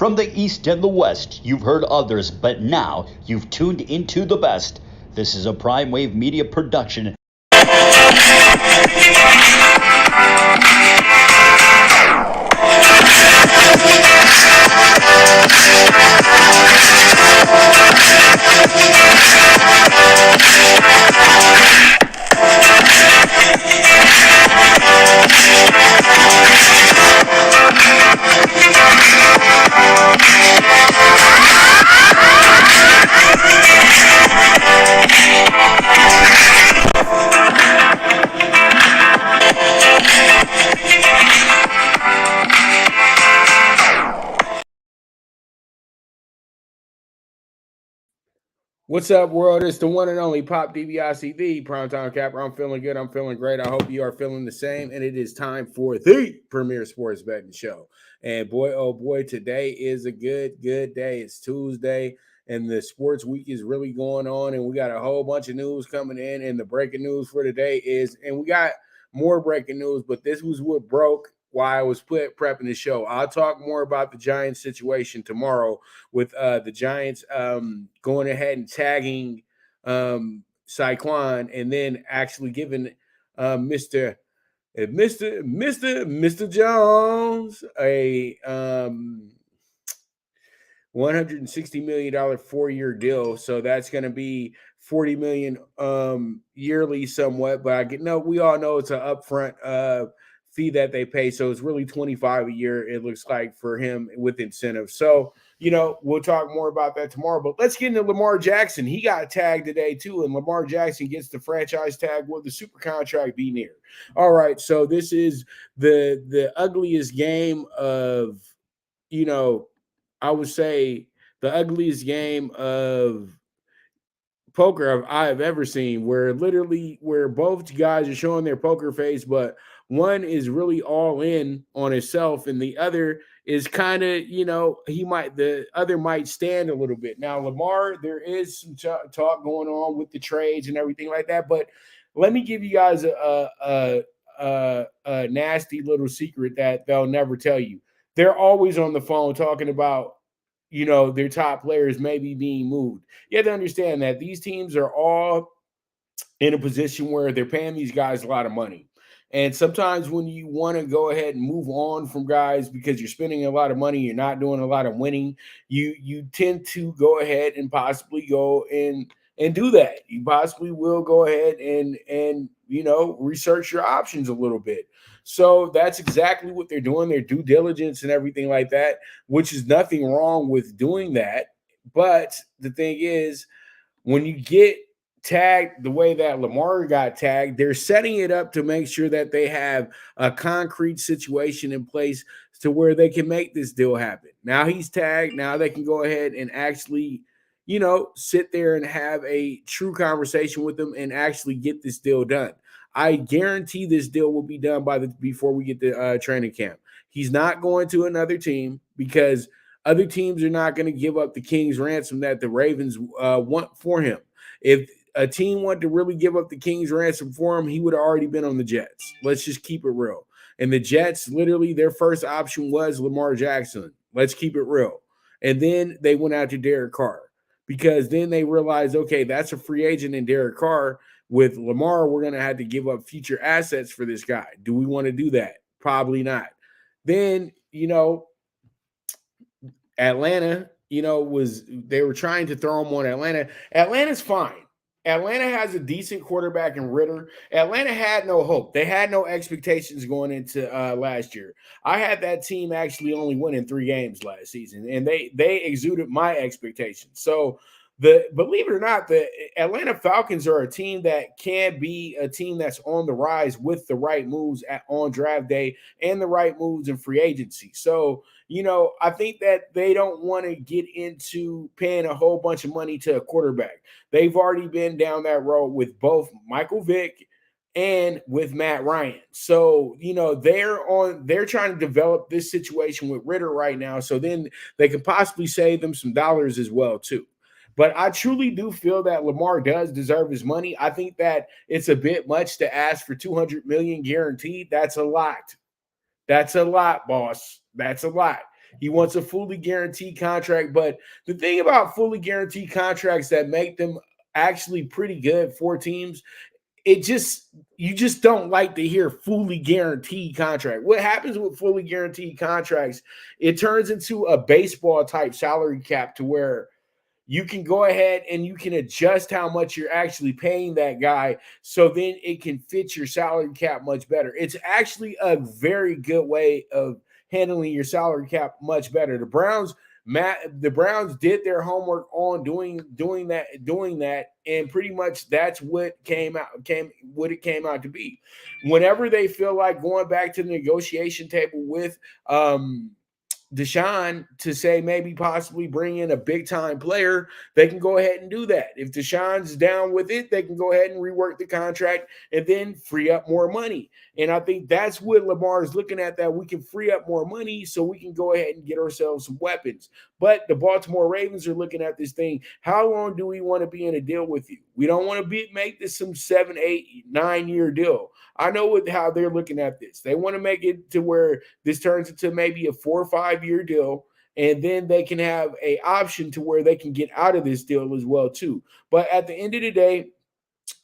From the East and the West, you've heard others, but now you've tuned into the best. This is a Prime Wave Media production. What's up, world? It's the one and only Pop DBIC, the Primetime Capper. I'm feeling good. I'm feeling great. I hope you are feeling the same. And it is time for the premier sports betting show. And boy, oh boy, today is a good day. It's Tuesday, and the sports week is really going on. And we got a whole bunch of news coming in. And the breaking news for today is, and we got more breaking news, but this was what broke while I was prepping the show. I'll talk more about the Giants situation tomorrow with the Giants going ahead and tagging Saquon and then actually giving Mr. Jones a $160 million 4-year deal. So that's going to be $40 million yearly somewhat, but we all know it's an upfront fee that they pay. So it's really 25 a year, it looks like, for him with incentives. So, we'll talk more about that tomorrow, but let's get into Lamar Jackson. He got tagged today too, and Lamar Jackson gets the franchise tag. Will the super contract be near? All right. So this is the ugliest game of, I would say the ugliest game of poker I have ever seen, where both guys are showing their poker face, but one is really all in on himself, and the other is kind of, the other might stand a little bit. Now, Lamar, there is some talk going on with the trades and everything like that, but let me give you guys a nasty little secret that they'll never tell you. They're always on the phone talking about, their top players maybe being moved. You have to understand that these teams are all in a position where they're paying these guys a lot of money. And sometimes when you want to go ahead and move on from guys because you're spending a lot of money, you're not doing a lot of winning, you tend to go ahead and possibly go and do that. You possibly will go ahead and research your options a little bit. So that's exactly what they're doing, their due diligence and everything like that, which is nothing wrong with doing that. But the thing is, when you get tagged the way that Lamar got tagged, they're setting it up to make sure that they have a concrete situation in place to where they can make this deal happen. Now he's tagged. Now they can go ahead and actually, sit there and have a true conversation with them and actually get this deal done. I guarantee this deal will be done before we get to training camp. He's not going to another team because other teams are not going to give up the king's ransom that the Ravens want for him. If a team wanted to really give up the king's ransom for him, he would have already been on the Jets. Let's just keep it real. And the Jets, literally, their first option was Lamar Jackson. Let's keep it real. And then they went out to Derek Carr because then they realized, okay, that's a free agent in Derek Carr. With Lamar, we're going to have to give up future assets for this guy. Do we want to do that? Probably not. Then, Atlanta, they were trying to throw him on Atlanta. Atlanta's fine. Atlanta has a decent quarterback in Ritter. Atlanta had no hope. They had no expectations going into last year. I had that team actually only winning 3 games last season, and they exuded my expectations. So, believe it or not, the Atlanta Falcons are a team that can be a team that's on the rise with the right moves on draft day and the right moves in free agency. So, I think that they don't want to get into paying a whole bunch of money to a quarterback. They've already been down that road with both Michael Vick and with Matt Ryan. So, they're trying to develop this situation with Ritter right now. So then they can possibly save them some dollars as well, too. But I truly do feel that Lamar does deserve his money. I think that it's a bit much to ask for $200 million guaranteed. That's a lot. That's a lot, boss. That's a lot. He wants a fully guaranteed contract. But the thing about fully guaranteed contracts that make them actually pretty good for teams, you just don't like to hear fully guaranteed contract. What happens with fully guaranteed contracts, it turns into a baseball type salary cap to where you can go ahead and you can adjust how much you're actually paying that guy, so then it can fit your salary cap much better. It's actually a very good way of handling your salary cap much better. The Browns did their homework on doing that, and pretty much that's what it came out to be. Whenever they feel like going back to the negotiation table with Deshaun to say maybe possibly bring in a big time player, they can go ahead and do that. If Deshaun's down with it, they can go ahead and rework the contract and then free up more money. And I think that's what Lamar is looking at, that we can free up more money so we can go ahead and get ourselves some weapons. But the Baltimore Ravens are looking at this thing. How long do we want to be in a deal with you? We don't want to make this some 7, 8, 9-year deal. I know how they're looking at this. They want to make it to where this turns into maybe a 4 or 5-year deal, and then they can have an option to where they can get out of this deal as well too. But at the end of the day,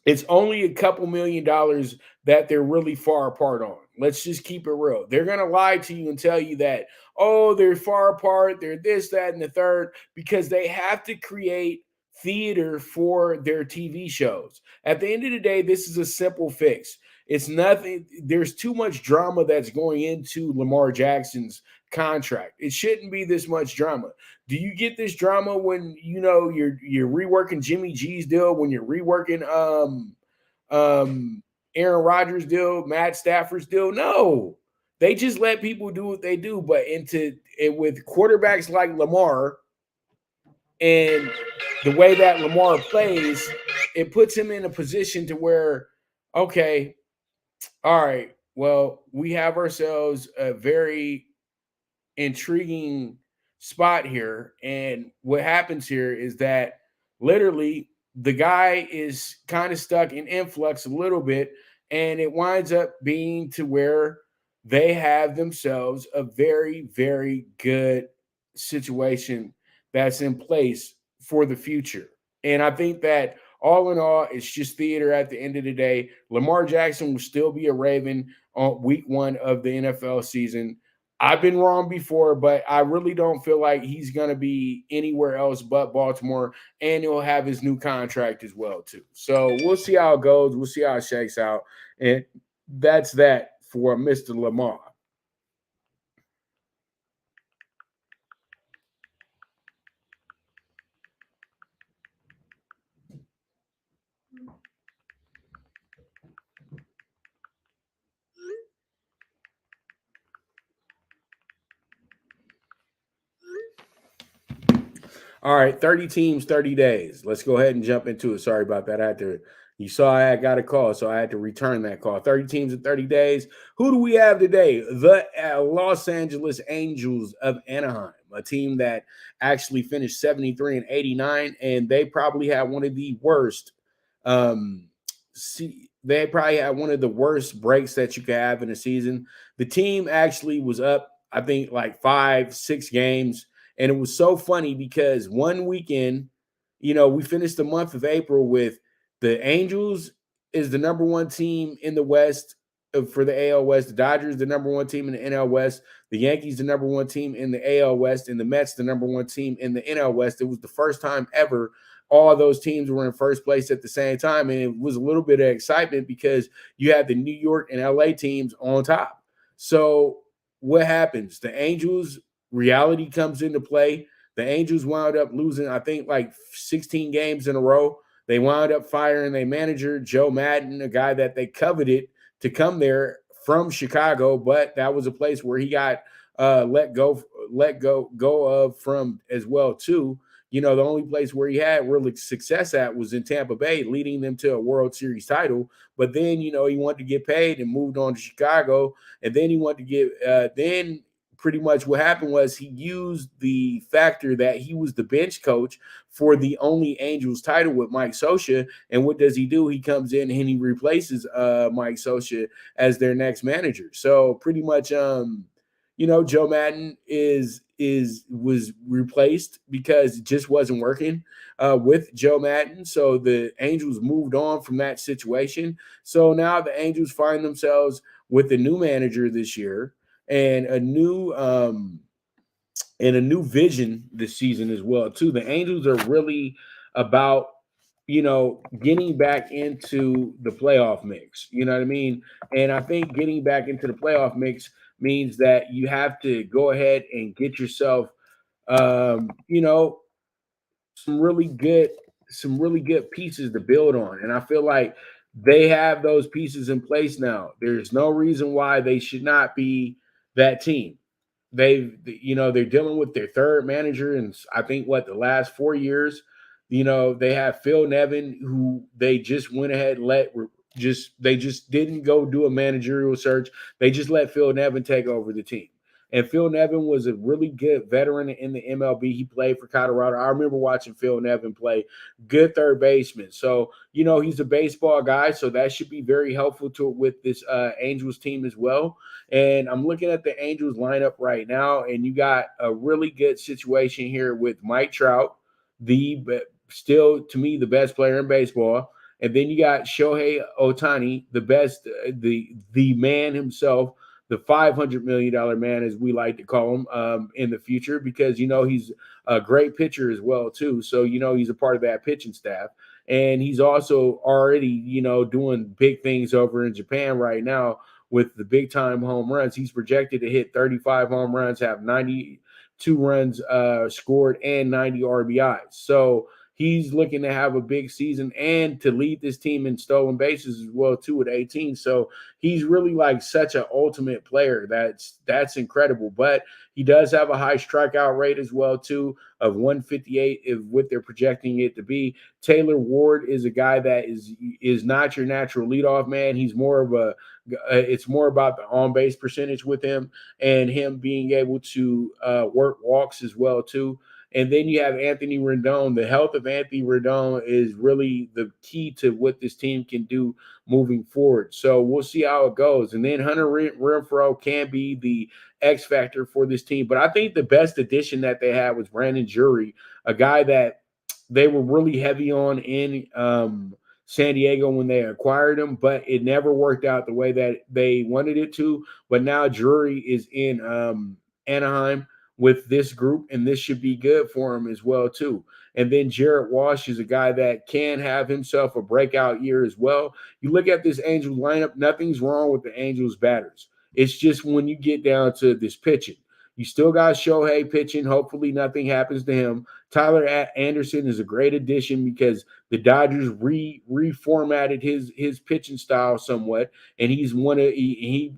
it's only a couple $1 million that they're really far apart on. Let's just keep it real. They're going to lie to you and tell you that, oh, they're far apart, they're this, that, and the third, because they have to create theater for their TV shows. At the end of the day, this is a simple fix. It's nothing. There's too much drama that's going into Lamar Jackson's contract. It shouldn't be this much drama. Do you get this drama when you're reworking Jimmy G's deal, when you're reworking Aaron Rodgers' deal, Matt Stafford's deal? No. They just let people do what they do. But with quarterbacks like Lamar and the way that Lamar plays, it puts him in a position to where, okay, all right, well, we have ourselves a very intriguing spot here. And what happens here is that literally the guy is kind of stuck in influx a little bit, and it winds up being to where they have themselves a very, very good situation that's in place for the future. And I think that all in all, it's just theater at the end of the day. Lamar Jackson will still be a Raven on week 1 of the NFL season. I've been wrong before, but I really don't feel like he's going to be anywhere else but Baltimore, and he'll have his new contract as well, too. So we'll see how it goes. We'll see how it shakes out. And that's that for Mr. Lamar. All right, 30 teams, 30 days. Let's go ahead and jump into it. Sorry about that. You saw I got a call, so I had to return that call. 30 teams in 30 days. Who do we have today? The Los Angeles Angels of Anaheim, a team that actually finished 73 and 89, and they probably had one of the worst. They probably had one of the worst breaks that you could have in a season. The team actually was up, I think, like 5, 6 games. And it was so funny because one weekend, we finished the month of April with the Angels is the number 1 team in the West for the AL West. The Dodgers, the number 1 team in the NL West. The Yankees, the number 1 team in the AL West. And the Mets, the number 1 team in the NL West. It was the first time ever all of those teams were in first place at the same time. And it was a little bit of excitement because you had the New York and LA teams on top. So what happens? The Angels, reality comes into play. The Angels wound up losing, I think, like 16 games in a row. They wound up firing their manager, Joe Madden, a guy that they coveted to come there from Chicago, but that was a place where he got let go of from as well too. The only place where he had real success at was in Tampa Bay, leading them to a World Series title. But then, he wanted to get paid and moved on to Chicago, and then he wanted to get pretty much what happened was he used the factor that he was the bench coach for the only Angels title with Mike Scioscia. And what does he do? He comes in and he replaces Mike Scioscia as their next manager. So pretty much, Joe Madden is was replaced because it just wasn't working with Joe Madden. So the Angels moved on from that situation. So now the Angels find themselves with a new manager this year and a new vision this season as well too. The Angels are really about getting back into the playoff mix. You know what I mean? And I think getting back into the playoff mix means that you have to go ahead and get yourself you know some really good pieces to build on. And I feel like they have those pieces in place now. There's no reason why they should not be that team. They're dealing with their third manager and I think the last 4 years. They have Phil Nevin, who they just went ahead and they just didn't go do a managerial search. They just let Phil Nevin take over the team. And Phil Nevin was a really good veteran in the MLB. He played for Colorado. I remember watching Phil Nevin play. Good third baseman. So, he's a baseball guy, so that should be very helpful with this Angels team as well. And I'm looking at the Angels lineup right now, and you got a really good situation here with Mike Trout, still to me the best player in baseball. And then you got Shohei Ohtani, the best, the man himself, the $500 million man, as we like to call him, in the future, because he's a great pitcher as well too. So he's a part of that pitching staff, and he's also already doing big things over in Japan right now with the big time home runs. He's projected to hit 35 home runs, have 92 runs scored, and 90 RBIs. So he's looking to have a big season and to lead this team in stolen bases as well too with 18. So he's really like such an ultimate player. That's incredible. But he does have a high strikeout rate as well too of 158 if what they're projecting it to be. Taylor Ward is a guy that is not your natural leadoff man. He's more of it's more about the on-base percentage with him and him being able to work walks as well too. And then you have Anthony Rendon. The health of Anthony Rendon is really the key to what this team can do moving forward. So we'll see how it goes. And then Hunter Renfroe can be the X factor for this team. But I think the best addition that they had was Brandon Drury, a guy that they were really heavy on in San Diego when they acquired him, but it never worked out the way that they wanted it to. But now Drury is in Anaheim with this group, and this should be good for him as well too. And then Jarrett Walsh is a guy that can have himself a breakout year as well. You look at this Angels lineup, nothing's wrong with the Angels batters. It's just when you get down to this pitching. You still got Shohei pitching. Hopefully nothing happens to him. Tyler Anderson is a great addition because the Dodgers reformatted his pitching style somewhat, and he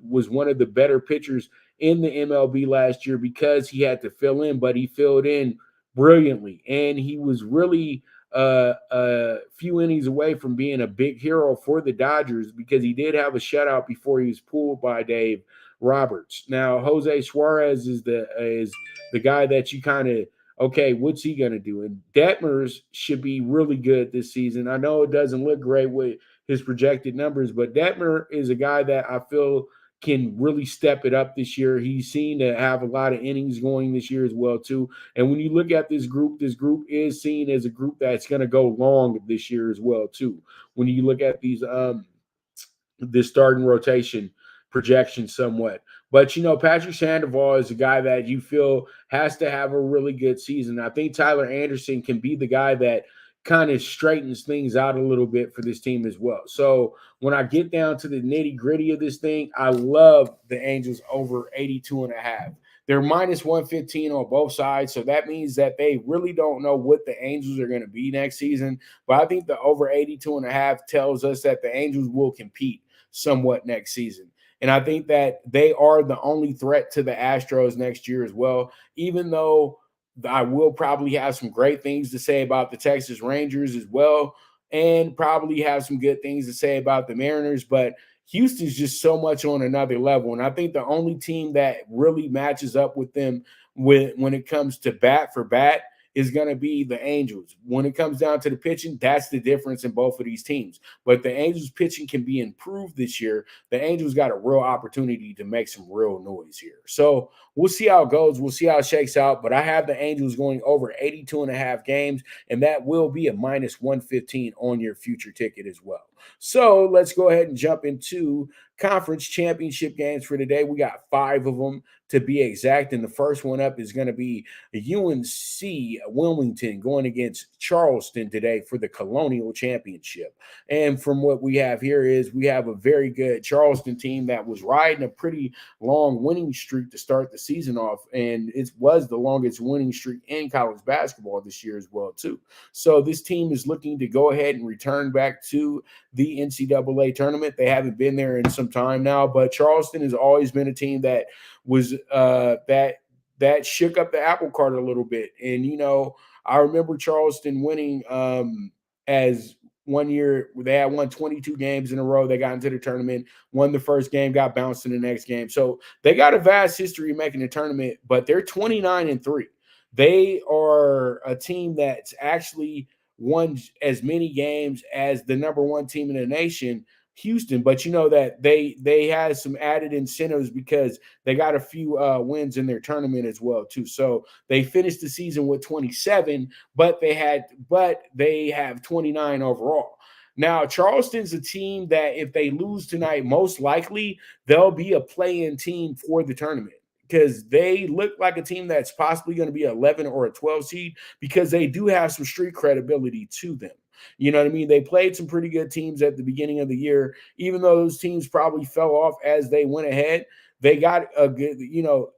was one of the better pitchers in the MLB last year because he had to fill in, but he filled in brilliantly. And he was really a few innings away from being a big hero for the Dodgers because he did have a shutout before he was pulled by Dave Roberts. Now, Jose Suarez is the guy that you kind of, okay, what's he going to do? And Detmers should be really good this season. I know it doesn't look great with his projected numbers, but Detmer is a guy that I feel can really step it up this year. He's seen to have a lot of innings going this year as well too. And when you look at this group is seen as a group that's going to go long this year as well too. When you look at these this starting rotation projection somewhat. But, Patrick Sandoval is a guy that you feel has to have a really good season. I think Tyler Anderson can be the guy that kind of straightens things out a little bit for this team as well. So when I get down to the nitty gritty of this thing, I love the Angels over 82.5. They're minus 115 on both sides. So that means that they really don't know what the Angels are going to be next season. But I think the over 82.5 tells us that the Angels will compete somewhat next season. And I think that they are the only threat to the Astros next year as well, even though I will probably have some great things to say about the Texas Rangers as well, and probably have some good things to say about the Mariners. But Houston's just so much on another level. And I think the only team that really matches up with them when it comes to bat for bat is going to be the Angels. When it comes down to the pitching, that's the difference in both of these teams. But the Angels pitching can be improved this year. The Angels got a real opportunity to make some real noise here. So we'll see how it goes. We'll see how it shakes out. But I have the Angels going over 82.5 games, and that will be a minus 115 on your future ticket as well. So let's go ahead and jump into conference championship games for today. We got 5 of them to be exact. And the first one up is going to be UNC Wilmington going against Charleston today for the Colonial Championship. And from what we have here is we have a very good Charleston team that was riding a pretty long winning streak to start the season off. And it was the longest winning streak in college basketball this year as well, too. So this team is looking to go ahead and return back to the NCAA tournament. They haven't been there in some time now, but Charleston has always been a team that was that shook up the apple cart a little bit. And I remember Charleston winning as one year they had won 22 games in a row. They got into the tournament, won the first game, got bounced in the next game. So they got a vast history of making the tournament, but they're 29-3. They are a team that's actually won as many games as the number 1 team in the nation, Houston. But that they had some added incentives because they got a few wins in their tournament as well too. So they finished the season with 27, but they have 29 overall. Now, Charleston's a team that if they lose tonight, most likely they'll be a play-in team for the tournament, because they look like a team that's possibly going to be an 11 or a 12 seed, because they do have some street credibility to them. You know what I mean? They played some pretty good teams at the beginning of the year, even though those teams probably fell off as they went ahead. They got a good,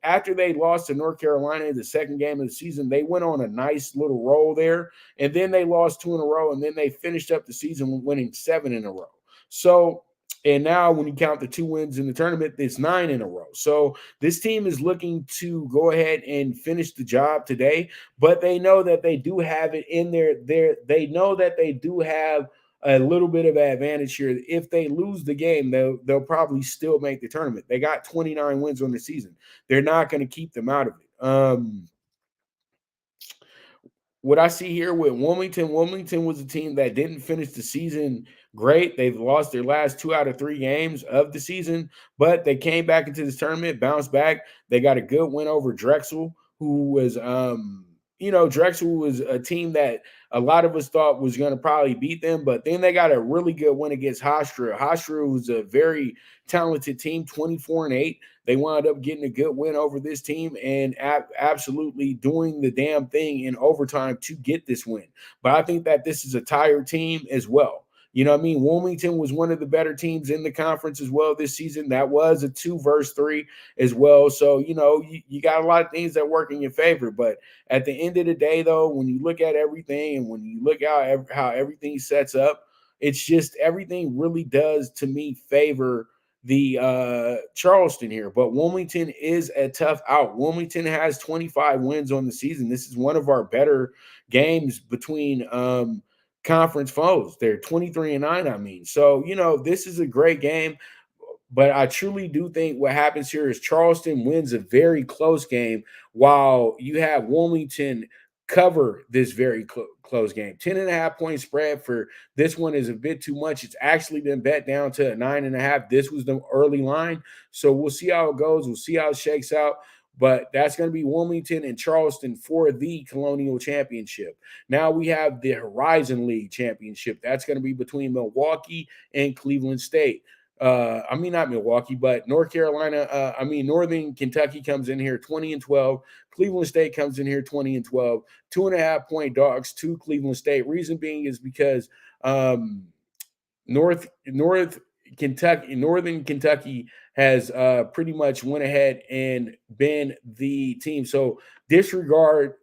after they lost to North Carolina in the second game of the season, they went on a nice little roll there, and then they lost 2 in a row, and then they finished up the season winning 7 in a row. So, and now when you count the 2 wins in the tournament, it's 9 in a row. So this team is looking to go ahead and finish the job today, but they know that they do have it in they know that they do have a little bit of an advantage here. If they lose the game, they'll probably still make the tournament. They got 29 wins on the season. They're not going to keep them out of it. What I see here with Wilmington was a team that didn't finish the season great. They've lost their last 2 out of 3 games of the season, but they came back into this tournament, bounced back. They got a good win over Drexel, who was, Drexel was a team that a lot of us thought was going to probably beat them, but then they got a really good win against Hofstra. Hofstra was a very talented team, 24-8. They wound up getting a good win over this team and absolutely doing the damn thing in overtime to get this win. But I think that this is a tired team as well. You know what I mean? Wilmington was one of the better teams in the conference as well this season. That was a 2-3 as well. So, you got a lot of things that work in your favor. But at the end of the day, though, when you look at everything and when you look at how everything sets up, it's just everything really does, to me, favor the Charleston here. But Wilmington is a tough out. Wilmington has 25 wins on the season. This is one of our better games between conference foes. They're 23-9, I mean. So, this is a great game. But I truly do think what happens here is Charleston wins a very close game while you have Wilmington cover this very close game. 10.5 point spread for this one is a bit too much. It's actually been bet down to a 9.5. This was the early line. So we'll see how it goes. We'll see how it shakes out. But that's going to be Wilmington and Charleston for the Colonial Championship. Now we have the Horizon League Championship. That's going to be between Milwaukee and Cleveland State. Not Milwaukee, but North Carolina. Northern Kentucky comes in here 20-12. Cleveland State comes in here 20-12. 2.5 point dogs to Cleveland State. Reason being is because Northern Kentucky has pretty much went ahead and been the team. So disregard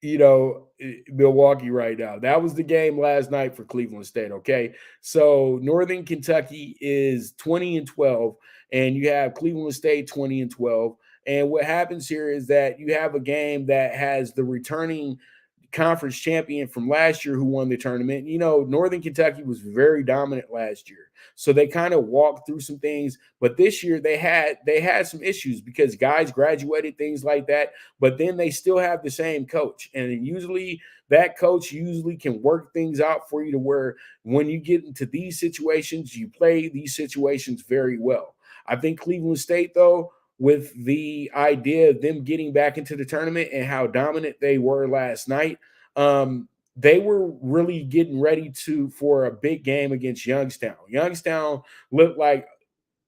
Milwaukee right now. That was the game last night for Cleveland State, okay? So Northern Kentucky is 20-12, and you have Cleveland State 20-12. And what happens here is that you have a game that has the returning conference champion from last year who won the tournament. You know, Northern Kentucky was very dominant last year. So they kind of walked through some things, but this year they had some issues because guys graduated, things like that, but then they still have the same coach. And usually that coach usually can work things out for you to where when you get into these situations, you play these situations very well. I think Cleveland State, though, with the idea of them getting back into the tournament and how dominant they were last night, they were really getting ready for a big game against Youngstown. Youngstown looked like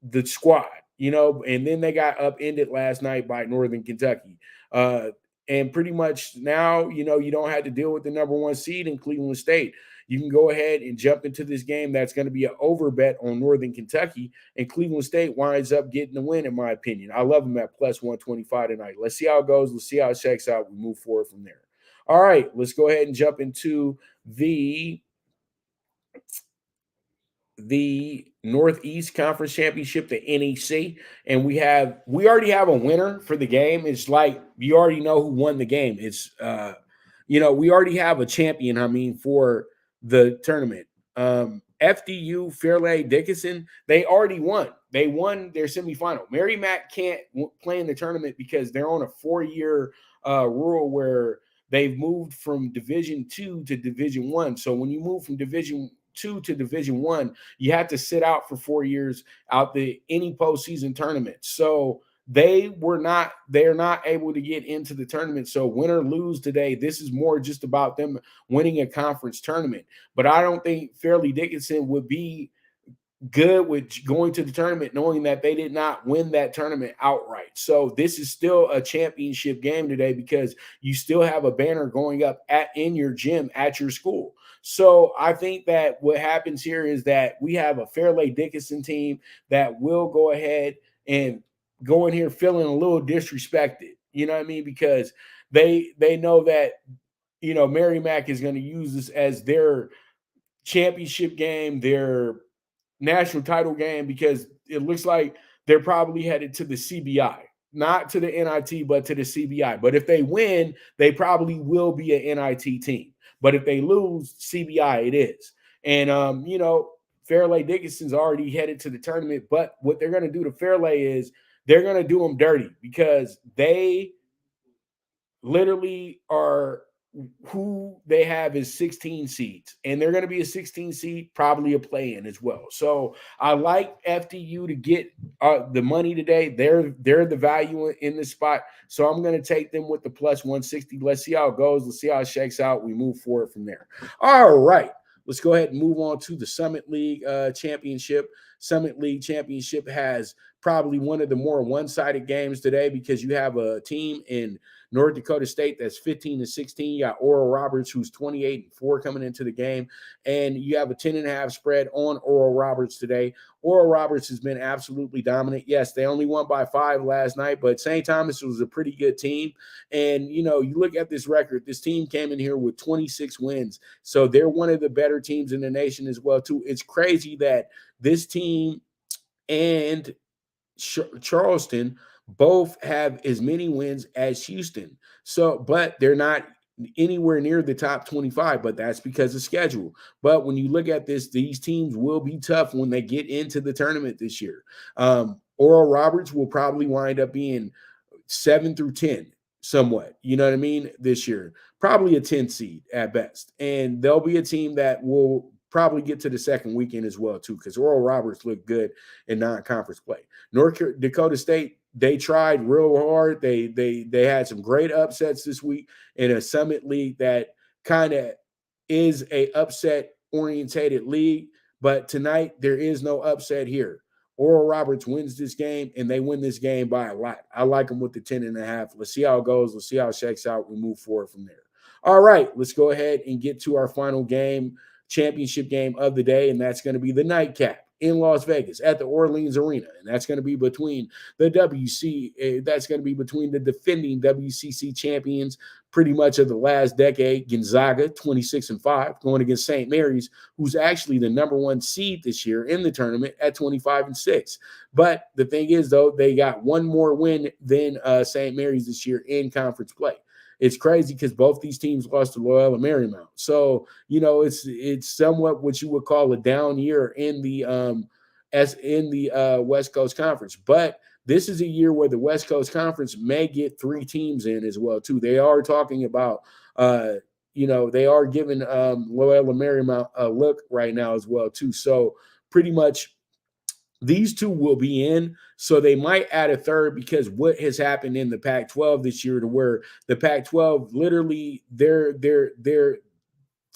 the squad, you know, and then they got upended last night by Northern Kentucky. And pretty much now, you know, you don't have to deal with the number one seed in Cleveland State. You can go ahead and jump into this game that's going to be an over bet on Northern Kentucky, and Cleveland State winds up getting the win, in my opinion. I love them at plus 125 tonight. Let's see how it goes. Let's see how it checks out. We move forward from there. All right, let's go ahead and jump into the Northeast Conference Championship, the NEC, and we already have a winner for the game. It's like you already know who won the game. It's you know, we already have a champion, I mean, for the tournament. FDU, Fairleigh Dickinson, they already won. They won their semifinal. Merrimack can't play in the tournament because they're on a 4-year rule where they've moved from Division 2 to Division 1. So when you move from Division 2 to Division 1, you have to sit out for 4 years out any postseason tournament. So they're not able to get into the tournament. So win or lose today, this is more just about them winning a conference tournament. But I don't think Fairleigh Dickinson would be good with going to the tournament knowing that they did not win that tournament outright. So this is still a championship game today because you still have a banner going up in your gym at your school. So I think that what happens here is that we have a Fairleigh Dickinson team that will go ahead and go in here feeling a little disrespected. You know what I mean? Because they know that, you know, Merrimack is going to use this as their championship game, their national title game, because it looks like they're probably headed to the CBI, not to the NIT, but to the CBI. But if they win, they probably will be an NIT team. But if they lose, CBI it is. And, you know, Fairleigh Dickinson's already headed to the tournament. But what they're going to do to Fairleigh is they're going to do them dirty because they literally are who they have is 16 seeds, and they're going to be a 16 seed, probably a play-in as well. So I like FDU to get the money today. They're the value in this spot. So I'm going to take them with the plus 160. Let's see how it goes. Let's see how it shakes out. We move forward from there. All right. Let's go ahead and move on to the Summit League Championship. Summit League Championship has probably one of the more one-sided games today because you have a team in North Dakota State that's 15-16. You got Oral Roberts, who's 28-4 coming into the game, and you have a 10.5 spread on Oral Roberts today. Oral Roberts has been absolutely dominant. Yes, they only won by 5 last night, but St. Thomas was a pretty good team. And, you know, you look at this record, this team came in here with 26 wins. So they're one of the better teams in the nation as well, too. It's crazy that this team and Charleston both have as many wins as Houston. So, but they're not anywhere near the top 25, but that's because of schedule. But when you look at this, these teams will be tough when they get into the tournament this year. Oral Roberts will probably wind up being 7 through 10 somewhat, you know what I mean, this year. Probably a 10 seed at best. And they'll be a team that will probably get to the second weekend as well, too, because Oral Roberts looked good in non-conference play. North Dakota State, they tried real hard. They had some great upsets this week in a Summit League that kind of is a upset-orientated league. But tonight, there is no upset here. Oral Roberts wins this game, and they win this game by a lot. I like them with the 10.5. Let's see how it goes. Let's see how it shakes out. We move forward from there. All right, let's go ahead and get to our final game, championship game of the day, and that's going to be the nightcap in Las Vegas at the Orleans Arena, and that's going to be between the defending WCC champions pretty much of the last decade, Gonzaga, 26-5, going against St. Mary's, who's actually the number 1 seed this year in the tournament at 25-6. But the thing is, though, they got one more win than St. Mary's this year in conference play. it's crazy because both these teams lost to Loyola Marymount. So, it's somewhat what you would call a down year in the West Coast Conference. But this is a year where the West Coast Conference may get 3 teams in as well, too. They are talking about they are giving Loyola Marymount a look right now as well, too. So pretty much these 2 will be in. So they might add a third because what has happened in the Pac-12 this year to where the Pac-12 literally they're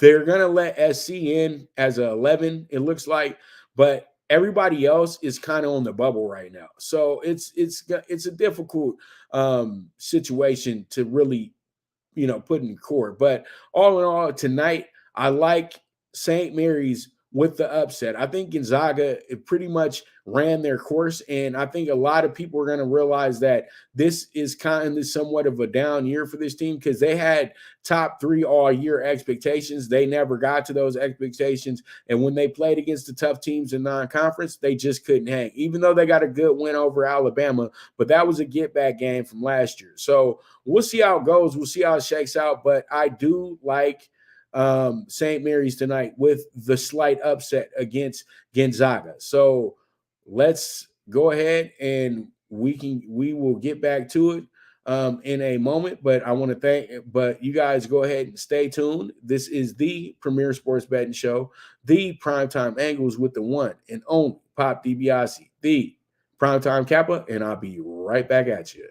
gonna let SC in as a 11, it looks like, but everybody else is kind of on the bubble right now. So it's a difficult situation to really put in court. But all in all, tonight, I like St. Mary's with the upset. I think Gonzaga pretty much ran their course, and I think a lot of people are going to realize that this is kind of somewhat of a down year for this team because they had top 3 all year expectations. They never got to those expectations, and when they played against the tough teams in non-conference, they just couldn't hang, even though they got a good win over Alabama, but that was a get-back game from last year. So we'll see how it goes. We'll see how it shakes out, but I do like St. Mary's tonight with the slight upset against Gonzaga. So let's go ahead and we will get back to it in a moment. But I want to but you guys go ahead and stay tuned. This is the premier sports betting show, the Primetime Angles with the one and only Pop DiBiase, the Primetime Kappa, and I'll be right back at you.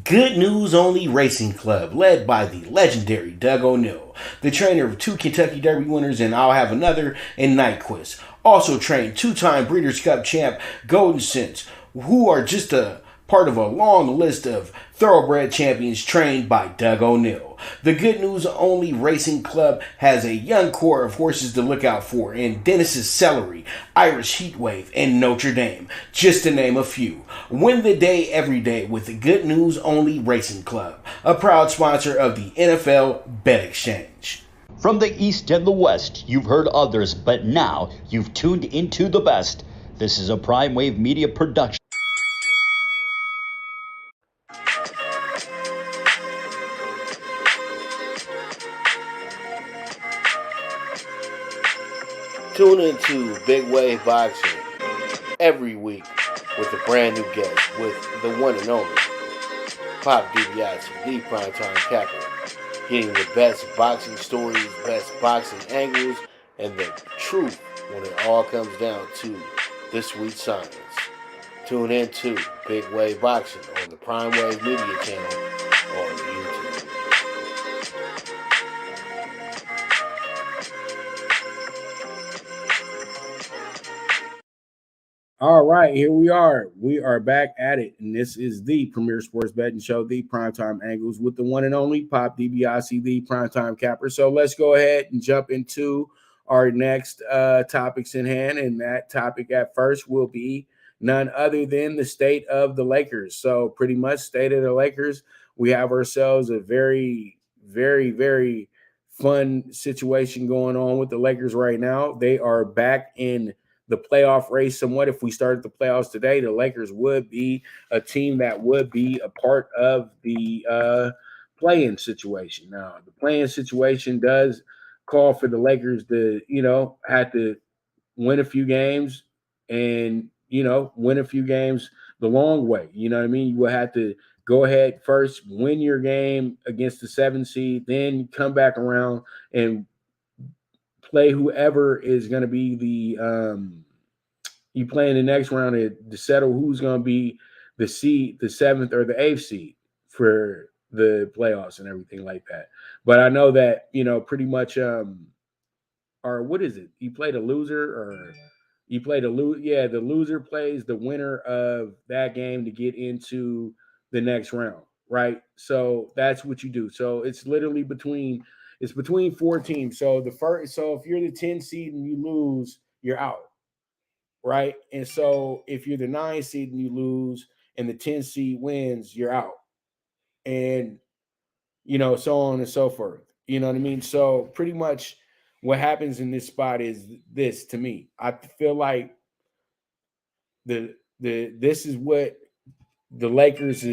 Good News Only Racing Club, led by the legendary Doug O'Neill, the trainer of 2 Kentucky Derby winners and I'll Have Another and Nyquist. Also trained 2-time Breeders' Cup champ Golden Sense, who are just a part of a long list of thoroughbred champions trained by Doug O'Neill. The Good News Only Racing Club has a young core of horses to look out for in Dennis's Celery, Irish Heatwave, and Notre Dame, just to name a few. Win the day every day with the Good News Only Racing Club, a proud sponsor of the NFL Bet Exchange. From the East and the West, you've heard others, but now you've tuned into the best. This is a Prime Wave Media production. Tune into Big Wave Boxing every week with a brand new guest with the one and only Pop DiBiase, the Primetime Kappa, getting the best boxing stories, best boxing angles, and the truth when it all comes down to the sweet science. Tune in to Big Wave Boxing on the Prime Wave Media channel on YouTube. All right, here we are. We are back at it, and this is the premier sports betting show, the Primetime Angles, with the one and only Pop DiBiase, the Primetime Capper. So let's go ahead and jump into our next topics in hand, and that topic at first will be none other than the state of the Lakers. So pretty much state of the Lakers, we have ourselves a very, very, very fun situation going on with the Lakers right now. They are back in the playoff race somewhat. If we started the playoffs today, the Lakers would be a team that would be a part of the play-in situation. Now, the play-in situation does call for the Lakers to, have to win a few games and, win a few games the long way. You know what I mean? You will have to go ahead first, win your game against the 7 seed, then come back around and play whoever is going to be you play in the next round to settle who's going to be the 7th or the 8th seed for the playoffs and everything like that. But I know that, pretty much, or what is it? You played a loser or you played a loser. Yeah, the loser plays the winner of that game to get into the next round, right? So that's what you do. So it's literally between 4 teams. So if you're the 10 seed and you lose, you're out, right? And so if you're the 9 seed and you lose and the 10 seed wins, you're out. And so on and so forth. You know what I mean? So pretty much what happens in this spot is this to me. I feel like this is what the Lakers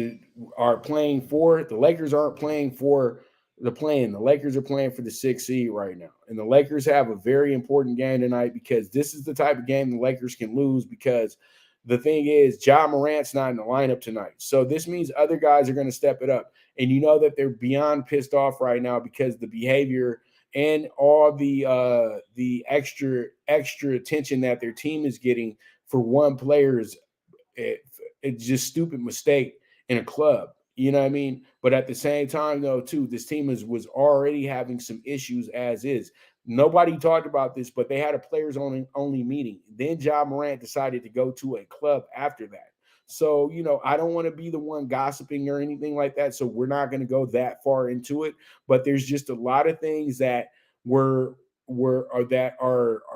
are playing for. The Lakers aren't playing for the play-in. The Lakers are playing for the 6th seed right now. And the Lakers have a very important game tonight because this is the type of game the Lakers can lose because the thing is, Ja Morant's not in the lineup tonight. So this means other guys are going to step it up. And you know that they're beyond pissed off right now because the behavior and all the extra attention that their team is getting for one player's it's just stupid mistake in a club. You know what I mean? But at the same time, though, too, this team was already having some issues as is. Nobody talked about this, but they had a players only meeting. Then Ja Morant decided to go to a club after that. So, I don't want to be the one gossiping or anything like that. So we're not going to go that far into it. But there's just a lot of things that are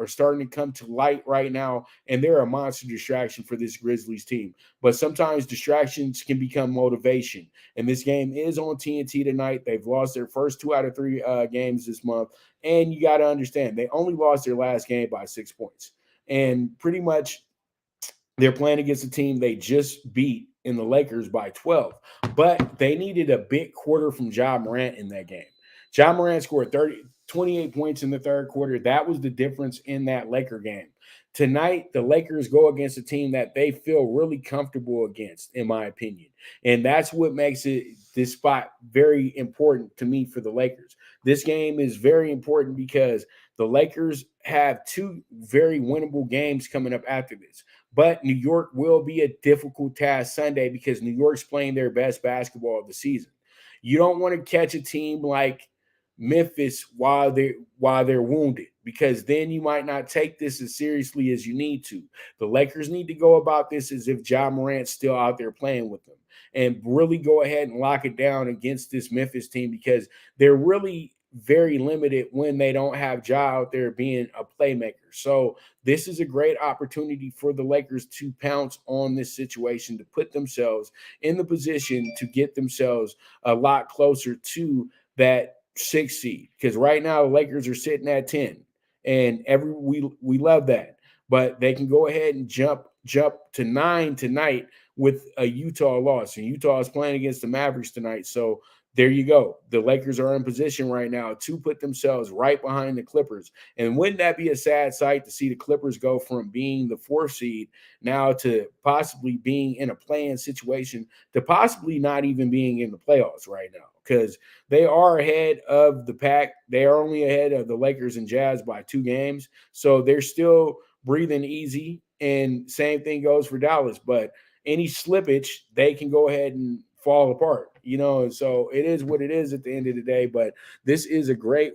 starting to come to light right now, and they're a monster distraction for this Grizzlies team. But sometimes distractions can become motivation. And this game is on TNT tonight. They've lost their first 2 out of 3 games this month. And you got to understand, they only lost their last game by 6 points. And pretty much they're playing against a team they just beat in the Lakers by 12. But they needed a big quarter from Ja Morant in that game. Ja Morant scored 28 points in the third quarter. That was the difference in that Laker game. Tonight, the Lakers go against a team that they feel really comfortable against, in my opinion. And that's what makes this spot very important to me for the Lakers. This game is very important because the Lakers have 2 very winnable games coming up after this. But New York will be a difficult task Sunday because New York's playing their best basketball of the season. You don't want to catch a team like Memphis while they're wounded, because then you might not take this as seriously as you need to. The Lakers need to go about this as if Ja Morant's still out there playing with them and really go ahead and lock it down against this Memphis team because they're really very limited when they don't have Ja out there being a playmaker. So this is a great opportunity for the Lakers to pounce on this situation, to put themselves in the position to get themselves a lot closer to that 6th seed, because right now the Lakers are sitting at 10, and we love that, but they can go ahead and jump to 9 tonight with a Utah loss, and Utah is playing against the Mavericks tonight. So there you go. The Lakers are in position right now to put themselves right behind the Clippers. And wouldn't that be a sad sight to see the Clippers go from being the 4th seed now to possibly being in a play-in situation to possibly not even being in the playoffs right now? Because they are ahead of the pack. They are only ahead of the Lakers and Jazz by 2 games. So they're still breathing easy. And same thing goes for Dallas. But any slippage, they can go ahead and fall apart, and so it is what it is at the end of the day. But this is a great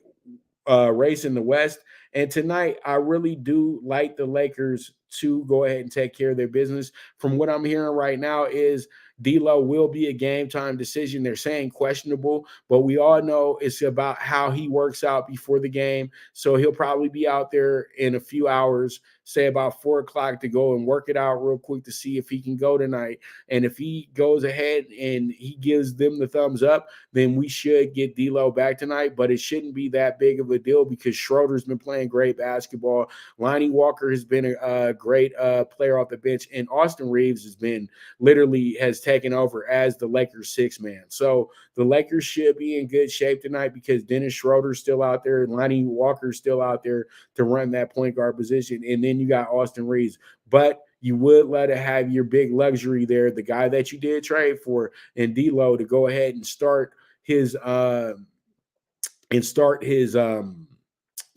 race in the West. And tonight, I really do like the Lakers to go ahead and take care of their business. From what I'm hearing right now is D'Lo will be a game time decision. They're saying questionable, but we all know it's about how he works out before the game. So he'll probably be out there in a few hours, say about 4 o'clock, to go and work it out real quick to see if he can go tonight. And if he goes ahead and he gives them the thumbs up, then we should get D'Lo back tonight. But it shouldn't be that big of a deal because Schroeder's been playing great basketball. Lonnie Walker has been a great player off the bench, and Austin Reeves has taken over as the Lakers 6th man. So the Lakers should be in good shape tonight because Dennis Schroeder's still out there, and Lonnie Walker's still out there to run that point guard position. And then you got Austin Reeves. But you would let it have your big luxury there, the guy that you did trade for, and D'Lo, to go ahead and start his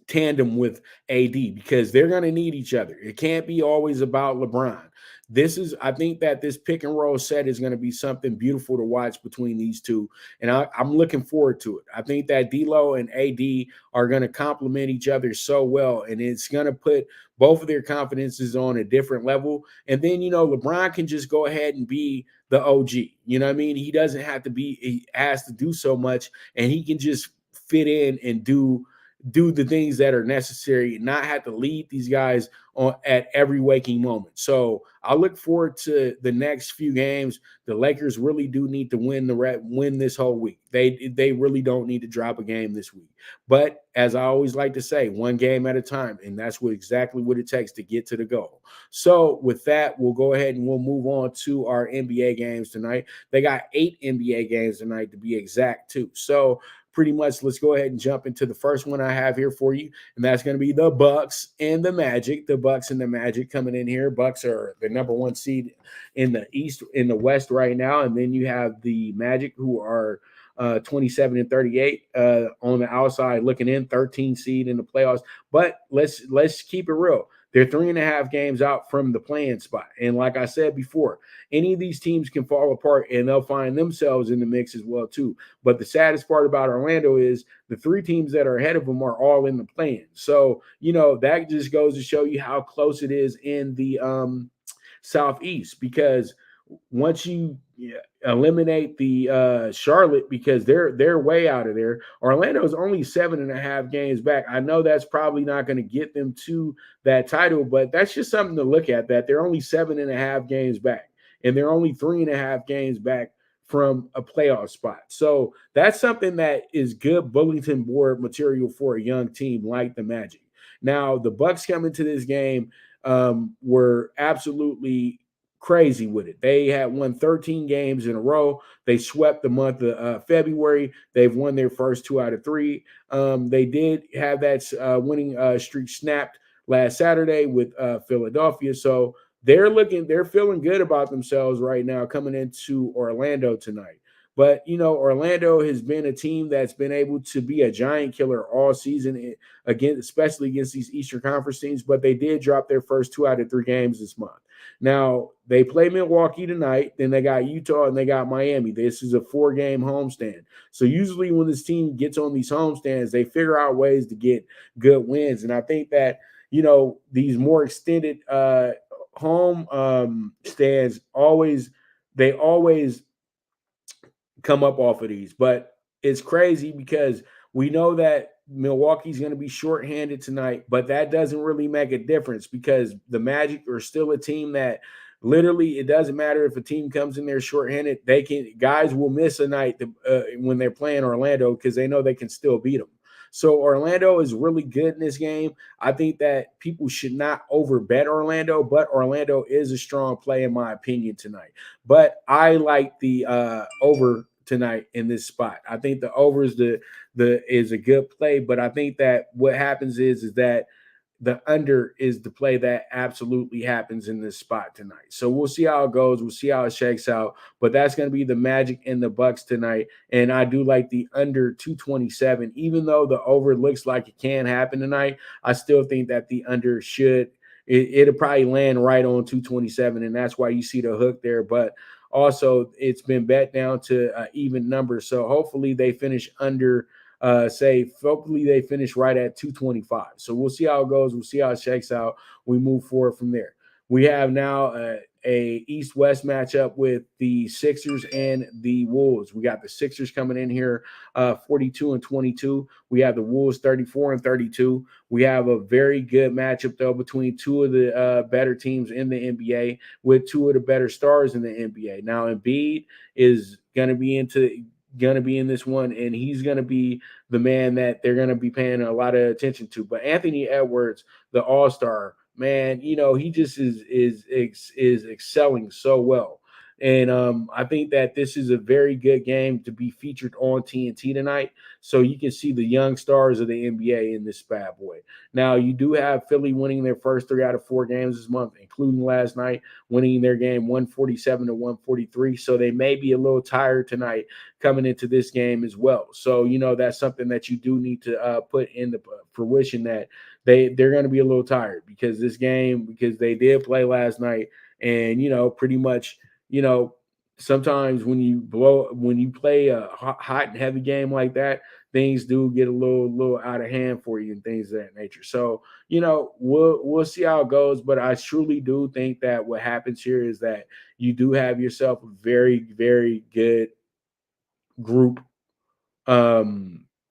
tandem with AD, because they're going to need each other. It can't be always about LeBron. I think that this pick and roll set is going to be something beautiful to watch between these two. And I'm looking forward to it. I think that D'Lo and AD are going to complement each other so well. And it's going to put both of their confidences on a different level. And then, LeBron can just go ahead and be the OG. You know what I mean? He doesn't have to he has to do so much, and he can just fit in and do do the things that are necessary, not have to lead these guys on at every waking moment. So I look forward to the next few games. The Lakers really do need to win this whole week. They really don't need to drop a game this week. But as I always like to say, one game at a time, and that's exactly what it takes to get to the goal. So with that, we'll go ahead and we'll move on to our NBA games tonight. They got 8 NBA games tonight to be exact, too. So pretty much let's go ahead and jump into the first one I have here for you, and that's going to be the Bucks and the Magic. The Bucks and the Magic coming in here. Bucks are the number 1 seed in the West right now, and then you have the Magic, who are 27 and 38 on the outside looking in, 13 seed in the playoffs. But let's keep it real. They're 3.5 games out from the playing spot. And like I said before, any of these teams can fall apart and they'll find themselves in the mix as well, too. But the saddest part about Orlando is the 3 teams that are ahead of them are all in the play-in. So, that just goes to show you how close it is in the Southeast, because once you eliminate the Charlotte, because they're way out of there. Orlando is only 7.5 games back. I know that's probably not going to get them to that title, but that's just something to look at, that they're only 7.5 games back, and they're only 3.5 games back from a playoff spot. So that's something that is good bulletin board material for a young team like the Magic. Now, the Bucks coming to this game were absolutely crazy with it. They had won 13 games in a row. They swept the month of February. They've won their first 2 out of 3. They did have that winning streak snapped last Saturday with Philadelphia. So they're feeling good about themselves right now coming into Orlando tonight. But, Orlando has been a team that's been able to be a giant killer all season, again, especially against these Eastern Conference teams. But they did drop their first 2 out of 3 games this month. Now, they play Milwaukee tonight, then they got Utah, and they got Miami. This is a 4-game homestand. So usually when this team gets on these homestands, they figure out ways to get good wins. And I think that, these more extended home stands always come up off of these. But it's crazy because we know that Milwaukee's going to be shorthanded tonight, but that doesn't really make a difference because the Magic are still a team that literally, it doesn't matter if a team comes in there shorthanded. Guys will miss a night when they're playing Orlando because they know they can still beat them. So Orlando is really good in this game. I think that people should not overbet Orlando, but Orlando is a strong play in my opinion tonight. But I like the over tonight in this spot. I think the over is is a good play, but I think that what happens is that the under is the play that absolutely happens in this spot tonight. So we'll see how it goes. We'll see how it shakes out. But that's going to be the Magic and the Bucks tonight. And I do like the under 227. Even though the over looks like it can happen tonight, I still think that the under it'll probably land right on 227. And that's why you see the hook there. But also, it's been bet down to even numbers. So hopefully they finish under hopefully they finish right at 225. So we'll see how it goes. We'll see how it shakes out. We move forward from there. We have now a East-West matchup with the Sixers and the Wolves. We got the Sixers coming in here 42 and 22. We have the Wolves 34 and 32. We have a very good matchup, though, between 2 of the better teams in the NBA with 2 of the better stars in the NBA. Now, Embiid is going to be in this one, and he's going to be the man that they're going to be paying a lot of attention to. But Anthony Edwards, the all-star, man, he just is excelling so well. And I think that this is a very good game to be featured on TNT tonight. So you can see the young stars of the NBA in this bad boy. Now, you do have Philly winning their first 3 out of 4 games this month, including last night, winning their game 147 to 143. So they may be a little tired tonight coming into this game as well. So, that's something that you do need to put in the fruition, that they're going to be a little tired because they did play last night. And, pretty much, sometimes when you play a hot and heavy game like that, things do get a little out of hand for you and things of that nature. So, we'll see how it goes. But I truly do think that what happens here is that you do have yourself a very, very good group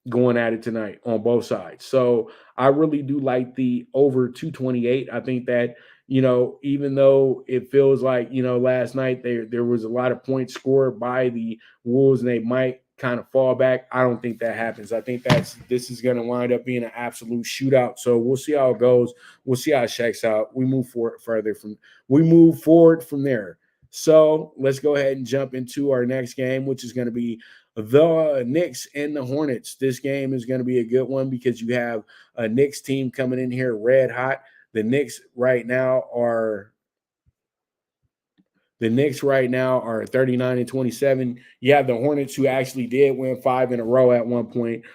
going at it tonight on both sides. So I really do like the over 228. I think that, even though it feels like, last night there was a lot of points scored by the Wolves and they might kind of fall back, I don't think that happens. I think this is going to wind up being an absolute shootout. So we'll see how it goes. We'll see how it shakes out. We move forward from there. So let's go ahead and jump into our next game, which is going to be the Knicks and the Hornets. This game is going to be a good one because you have a Knicks team coming in here red hot. The Knicks right now are 39-27. You have the Hornets, who actually did win 5 in a row at one point,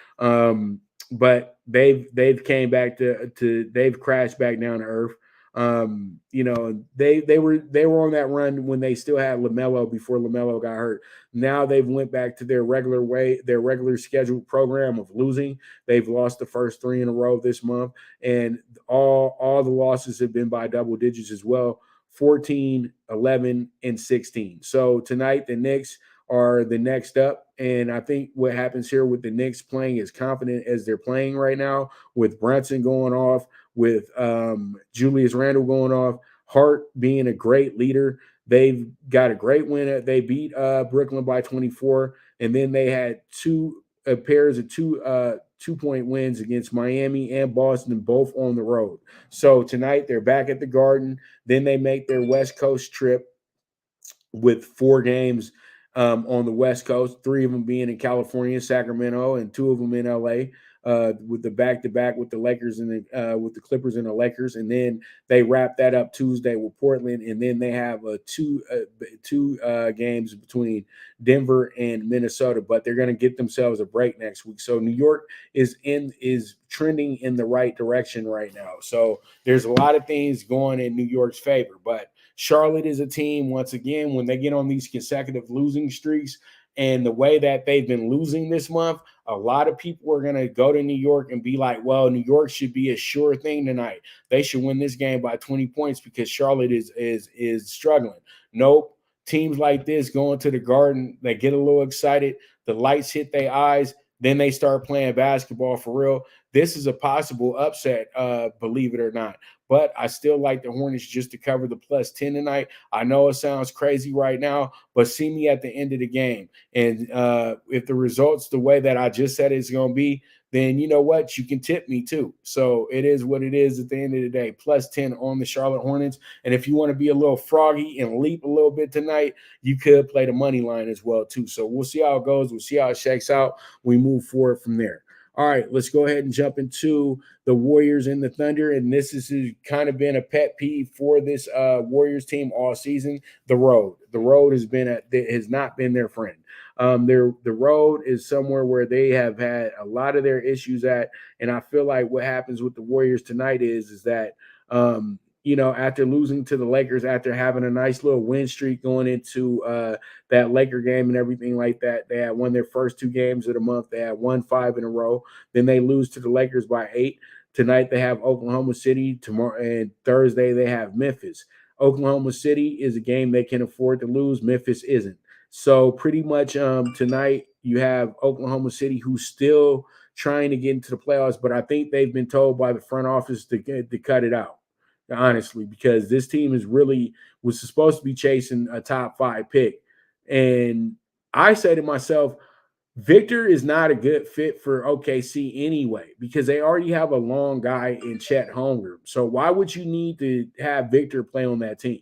but they've came back to they've crashed back down to earth. They were on that run when they still had LaMelo before LaMelo got hurt. Now they've went back to their regular scheduled program of losing. They've lost the first 3 in a row this month, and all the losses have been by double digits as well. 14, 11, and 16. So tonight, the Knicks are the next up. And I think what happens here with the Knicks playing as confident as they're playing right now, with Brunson going off, with Julius Randle going off, Hart being a great leader. They've got a great win. They beat Brooklyn by 24. And then they had pairs of 2-point wins against Miami and Boston, both on the road. So tonight they're back at the Garden. Then they make their West Coast trip with 4 games on the West Coast, 3 of them being in California, Sacramento, and 2 of them in LA. With the back-to-back with the Lakers and with the Clippers and the Lakers, and then they wrap that up Tuesday with Portland, and then they have two games between Denver and Minnesota. But they're going to get themselves a break next week. So New York is trending in the right direction right now. So there's a lot of things going in New York's favor. But Charlotte is a team, once again, when they get on these consecutive losing streaks, and the way that they've been losing this month, a lot of people are going to go to New York and be like, well, New York should be a sure thing tonight. They should win this game by 20 points because Charlotte is struggling. Nope. Teams like this going to the Garden, they get a little excited. The lights hit their eyes. Then they start playing basketball for real. This is a possible upset, believe it or not. But I still like the Hornets just to cover the +10 tonight. I know it sounds crazy right now, but see me at the end of the game. And if the result's the way that I just said it's going to be, then you know what? You can tip me too. So it is what it is at the end of the day. +10 on the Charlotte Hornets. And if you want to be a little froggy and leap a little bit tonight, you could play the money line as well too. So we'll see how it goes. We'll see how it shakes out. We move forward from there. All right, let's go ahead and jump into the Warriors and the Thunder. And this has kind of been a pet peeve for this Warriors team all season. The road has not been their friend. The road is somewhere where they have had a lot of their issues at. And I feel like what happens with the Warriors tonight is that after losing to the Lakers, after having a nice little win streak going into that Laker game and everything like that, they had won their first 2 games of the month. They had won 5 in a row. Then they lose to the Lakers by 8. Tonight they have Oklahoma City. Tomorrow and Thursday they have Memphis. Oklahoma City is a game they can afford to lose. Memphis isn't. So pretty much tonight you have Oklahoma City, who's still trying to get into the playoffs, but I think they've been told by the front office to cut it out. Honestly, because this team was supposed to be chasing a top 5 pick. And I say to myself, Victor is not a good fit for OKC anyway, because they already have a long guy in Chet Holmgren. So why would you need to have Victor play on that team?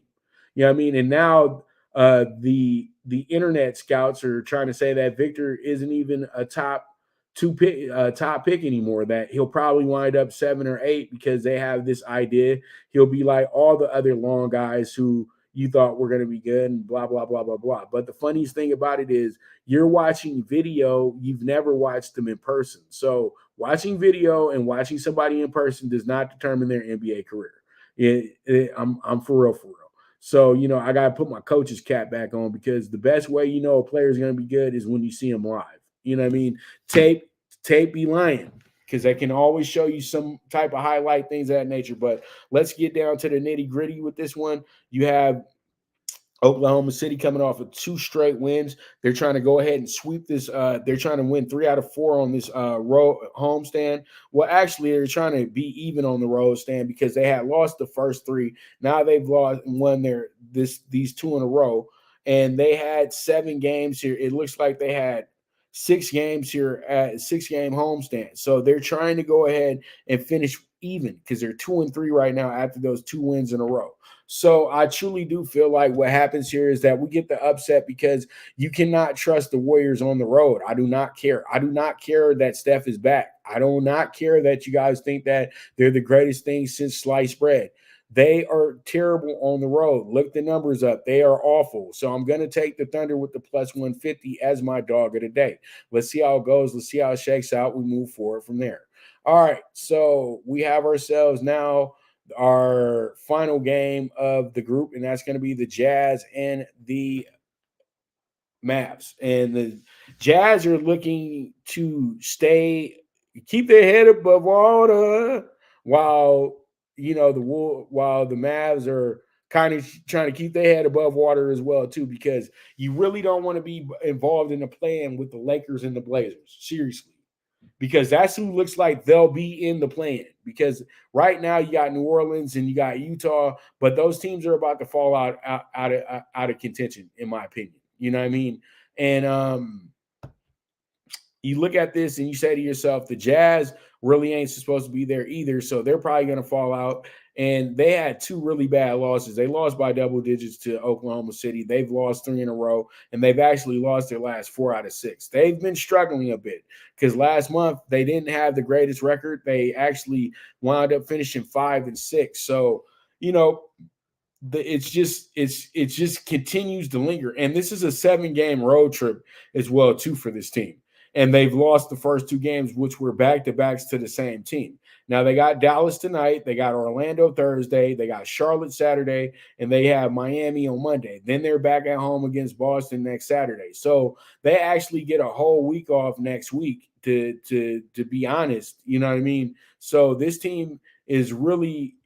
You know what I mean? And now the internet scouts are trying to say that Victor isn't even a top pick anymore, that he'll probably wind up 7 or 8 because they have this idea he'll be like all the other long guys who you thought were going to be good and blah, blah, blah, blah, blah. But the funniest thing about it is you're watching video, you've never watched them in person. So watching video and watching somebody in person does not determine their NBA career. I'm for real. So, I got to put my coach's cap back on, because the best way a player is going to be good is when you see him live. You know what I mean? Tape be lying, because they can always show you some type of highlight, things of that nature. But let's get down to the nitty gritty with this one. You have Oklahoma City coming off of 2 straight wins. They're trying to go ahead and sweep this. They're trying to win 3 out of 4 on this road homestand. Well, actually, they're trying to be even on the road stand because they had lost the first 3. Now they've won these 2 in a row, and they had 7 games here. It looks like they had 6 games here at 6-game homestand. So they're trying to go ahead and finish even because they're 2-3 right now after those 2 wins in a row. So I truly do feel like what happens here is that we get the upset because you cannot trust the Warriors on the road. I do not care. I do not care that Steph is back. I do not care that you guys think that they're the greatest thing since sliced bread. They are terrible on the road. Look the numbers up. They are awful. So I'm going to take the Thunder with the plus 150 as my dog of the day. Let's see how it goes. Let's see how it shakes out. We move forward from there. All right. So we have ourselves now our final game of the group, and that's going to be the Jazz and the Mavs. And the Jazz are looking to keep their head above water while while the Mavs are kind of trying to keep their head above water as well too, because you really don't want to be involved in the plan with the Lakers and the Blazers. Seriously. Because that's who looks like they'll be in the plan. Because right now you got New Orleans and you got Utah, but those teams are about to fall out of contention, in my opinion. You know what I mean? And you look at this and you say to yourself, the Jazz really ain't supposed to be there either, so they're probably going to fall out. And they had 2 really bad losses. They lost by double digits to Oklahoma City. They've lost 3 in a row, and they've actually lost their last 4 out of 6. They've been struggling a bit because last month they didn't have the greatest record. They actually wound up finishing 5-6. So, it just continues to linger. And this is a 7-game road trip as well, too, for this team. And they've lost the first 2 games, which were back-to-backs to the same team. Now, they got Dallas tonight. They got Orlando Thursday. They got Charlotte Saturday. And they have Miami on Monday. Then they're back at home against Boston next Saturday. So they actually get a whole week off next week, to be honest. You know what I mean? So this team is really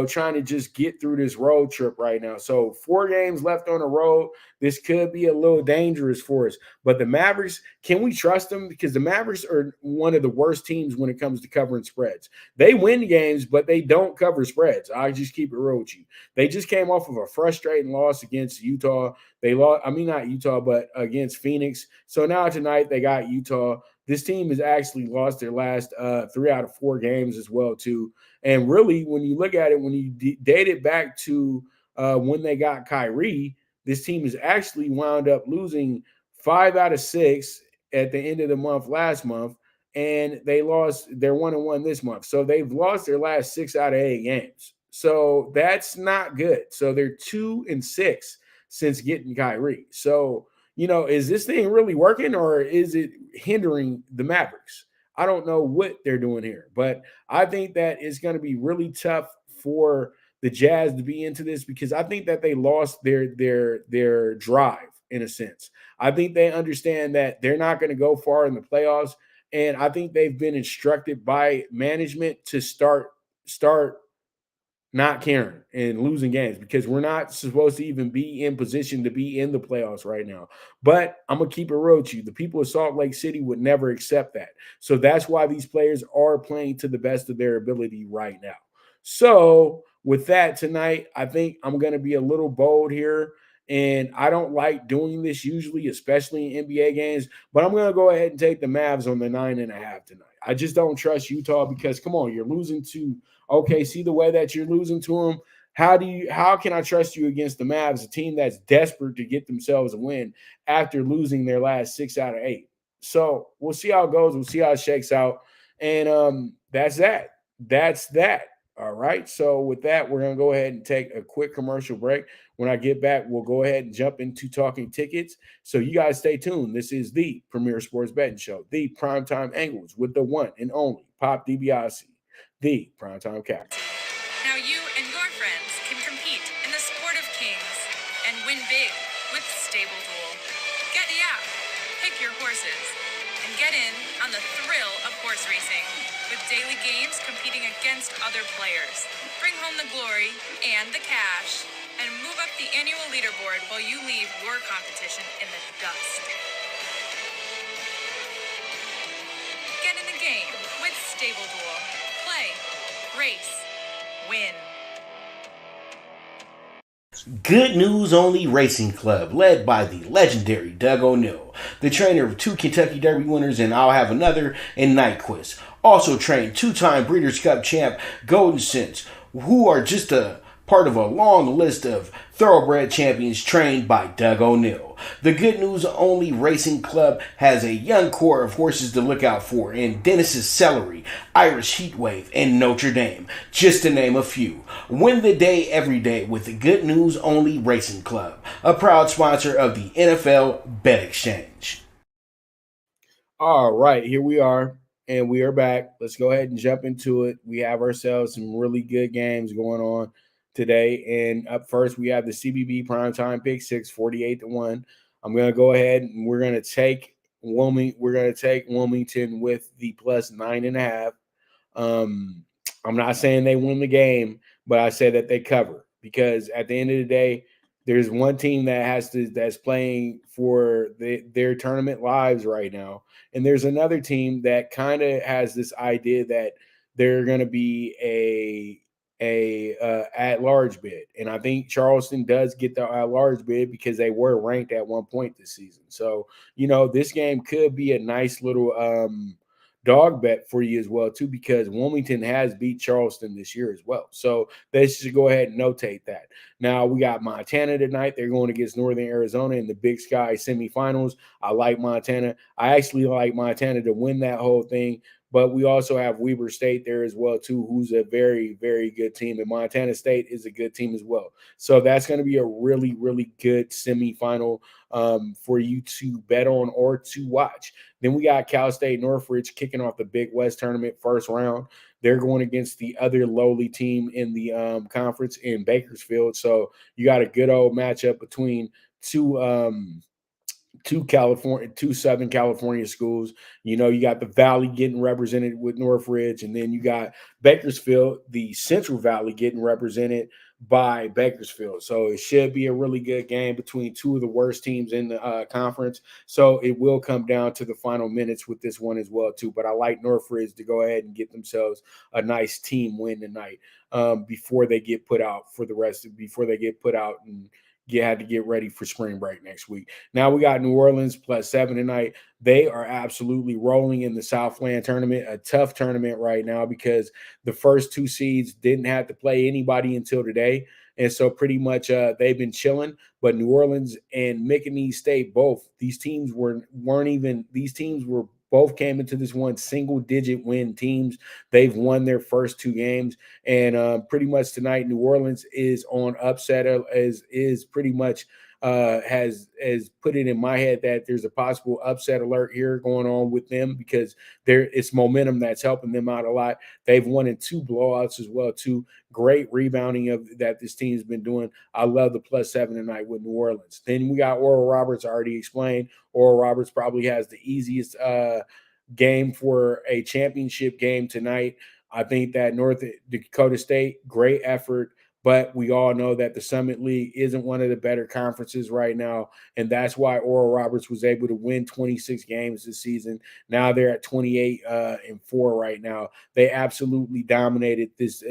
trying to just get through this road trip right now. So 4 games left on the road. This could be a little dangerous for us. But the Mavericks, can we trust them? Because the Mavericks are one of the worst teams when it comes to covering spreads. They win games, but they don't cover spreads. I just keep it real with you. They just came off of a frustrating loss against Utah. They lost, not Utah, but against Phoenix. So now tonight they got Utah. This team has actually lost their last 3 out of 4 games as well, too. And really, when you look at it, when you date it back to when they got Kyrie, this team has actually wound up losing 5 out of 6 at the end of the month last month, and they're 1-1 this month. So they've lost their last 6 out of 8 games. So that's not good. So they're 2-6 since getting Kyrie. So, is this thing really working, or is it hindering the Mavericks? I don't know what they're doing here, but I think that it's going to be really tough for the Jazz to be into this, because I think that they lost their drive in a sense. I think they understand that they're not going to go far in the playoffs, and I think they've been instructed by management to start not caring and losing games, because we're not supposed to even be in position to be in the playoffs right now. But I'm going to keep it real with you. The people of Salt Lake City would never accept that. So that's why these players are playing to the best of their ability right now. So with that tonight, I think I'm going to be a little bold here. And I don't like doing this usually, especially in NBA games, but I'm going to go ahead and take the Mavs on the 9.5 tonight. I just don't trust Utah, because, come on, you're losing to OKC the way that you're losing to them. How can I trust you against the Mavs, a team that's desperate to get themselves a win after losing their last 6 out of 8? So we'll see how it goes. We'll see how it shakes out. And that's that. That's that. All right. So with that, we're going to go ahead and take a quick commercial break. When I get back, we'll go ahead and jump into talking tickets. So you guys stay tuned. This is the premier sports betting show, the PrimeTime Angles, with the one and only Pop DiBiase, the PrimeTime Captain. Now you and your friends can compete in the sport of kings and win big with Stable Duel. Get the app, pick your horses, and get in on the thrill of horse racing with daily games competing against other players. Bring home the glory and the cash. and move up the annual leaderboard while you leave your competition in the dust. Get in the game with Stable Duel. Play, race, win. Good News Only Racing Club, led by the legendary Doug O'Neill, the trainer of 2 Kentucky Derby winners and I'll Have Another and Nyquist. Also trained 2-time Breeders' Cup champ Golden Sense, who are just a part of a long list of thoroughbred champions trained by Doug O'Neill. The Good News Only Racing Club has a young core of horses to look out for in Dennis's Celery, Irish Heatwave, and Notre Dame, just to name a few. Win the day every day with the Good News Only Racing Club, a proud sponsor of the NFL Bet Exchange. All right, here we are, and we are back. Let's go ahead and jump into it. We have ourselves some really good games going on today. And up first, we have the CBB PrimeTime PK6, 48-1. I'm going to go ahead and we're going to take Wilmington with the plus 9.5. I'm not saying they win the game, but I say that they cover, because at the end of the day, there's one team that's playing for their tournament lives right now, and there's another team that kind of has this idea that they're going to be a at-large bid. And I think Charleston does get the at-large bid because they were ranked at one point this season. So, this game could be a nice little dog bet for you as well, too, because Wilmington has beat Charleston this year as well. So let's just go ahead and notate that. Now, we got Montana tonight. They're going against Northern Arizona in the Big Sky semifinals. I like Montana. I actually like Montana to win that whole thing. But we also have Weber State there as well, too, who's a very, very good team. And Montana State is a good team as well. So that's going to be a really, really good semifinal for you to bet on or to watch. Then we got Cal State Northridge kicking off the Big West tournament first round. They're going against the other lowly team in the conference in Bakersfield. So you got a good old matchup between two Southern California schools. You got the Valley getting represented with Northridge, and then you got Bakersfield, the Central Valley, getting represented by Bakersfield. So it should be a really good game between two of the worst teams in the conference. So it will come down to the final minutes with this one as well, too. But I like Northridge to go ahead and get themselves a nice team win tonight before they get put out and had to get ready for spring break next week. Now we got New Orleans plus 7 tonight. They are absolutely rolling in the Southland tournament, a tough tournament right now because the first two seeds didn't have to play anybody until today. And so pretty much they've been chilling. But New Orleans and McNeese State, these teams both came into this one single-digit win teams. They've won their first two games, and pretty much tonight, New Orleans is on upset. Is pretty much has put it in my head that there's a possible upset alert here going on with them because it's momentum that's helping them out a lot. They've won in 2 blowouts as well, too. Great rebounding that this team's been doing. I love the plus 7 tonight with New Orleans. Then we got Oral Roberts, already explained. Oral Roberts probably has the easiest game for a championship game tonight. I think that North Dakota State, great effort. But we all know that the Summit League isn't one of the better conferences right now, and that's why Oral Roberts was able to win 26 games this season. Now they're at 28-4 right now. They absolutely dominated this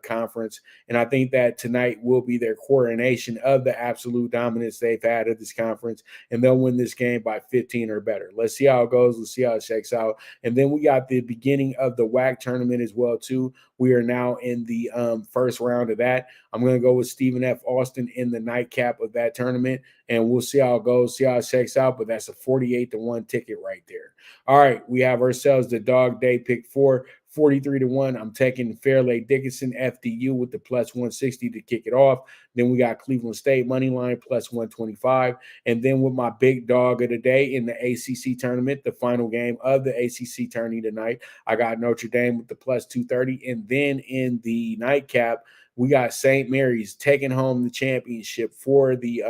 conference, and I think that tonight will be their coronation of the absolute dominance they've had of this conference, and they'll win this game by 15 or better. Let's see how it goes. Let's see how it shakes out. And then we got the beginning of the WAC tournament as well, too. We are now in the first round of that. I'm going to go with Stephen F. Austin in the nightcap of that tournament, and we'll see how it goes, see how it shakes out, but that's a 48-1 ticket right there. All right, we have ourselves the DogDay PK4, 43-1. I'm taking Fairleigh Dickinson FDU with the plus 160 to kick it off. Then we got Cleveland State money line plus 125. And then with my big dog of the day in the ACC tournament, the final game of the ACC tourney tonight, I got Notre Dame with the plus 230. And then in the nightcap, we got St. Mary's taking home the championship for the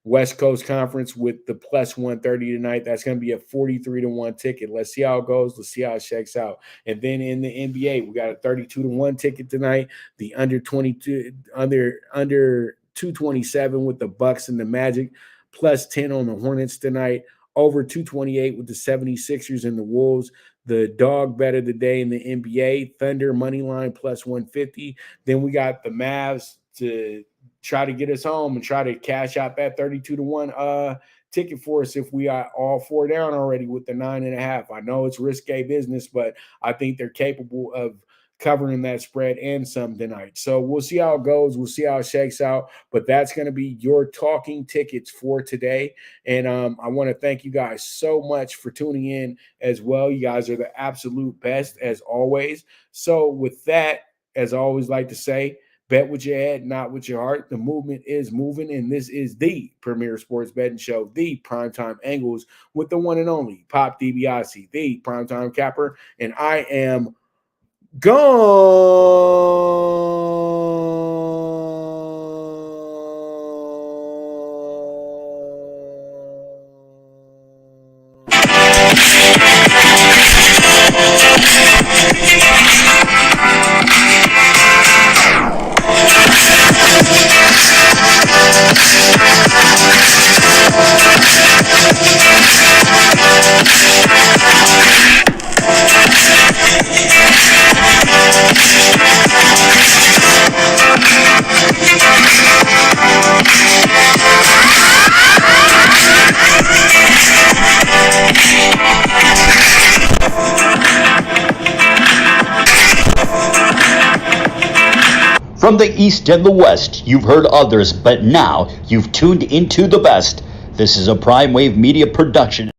West Coast Conference with the plus 130 tonight. That's going to be a 43-1 ticket. Let's see how it goes. Let's see how it shakes out. And then in the NBA, we got a 32-1 ticket tonight. The under 227 with the Bucks and the Magic, plus 10 on the Hornets tonight. Over 228 with the 76ers and the Wolves. The dog bet of the day in the NBA, Thunder money line plus 150. Then we got the Mavs to try to get us home and try to cash out that 32-1 ticket for us if we are all four down already with the 9.5. I know it's risque business, but I think they're capable of covering that spread and some tonight. So we'll see how it goes. We'll see how it shakes out. But that's going to be your talking tickets for today. And I want to thank you guys so much for tuning in as well. You guys are the absolute best as always. So with that, as I always like to say, bet with your head, not with your heart. The movement is moving, and this is the premier sports betting show, the Primetime Angles, with the one and only Pop DiBiase, the Primetime Capper, and I am gone. From the East and the West, you've heard others, but now you've tuned into the best. This is a Prime Wave Media production.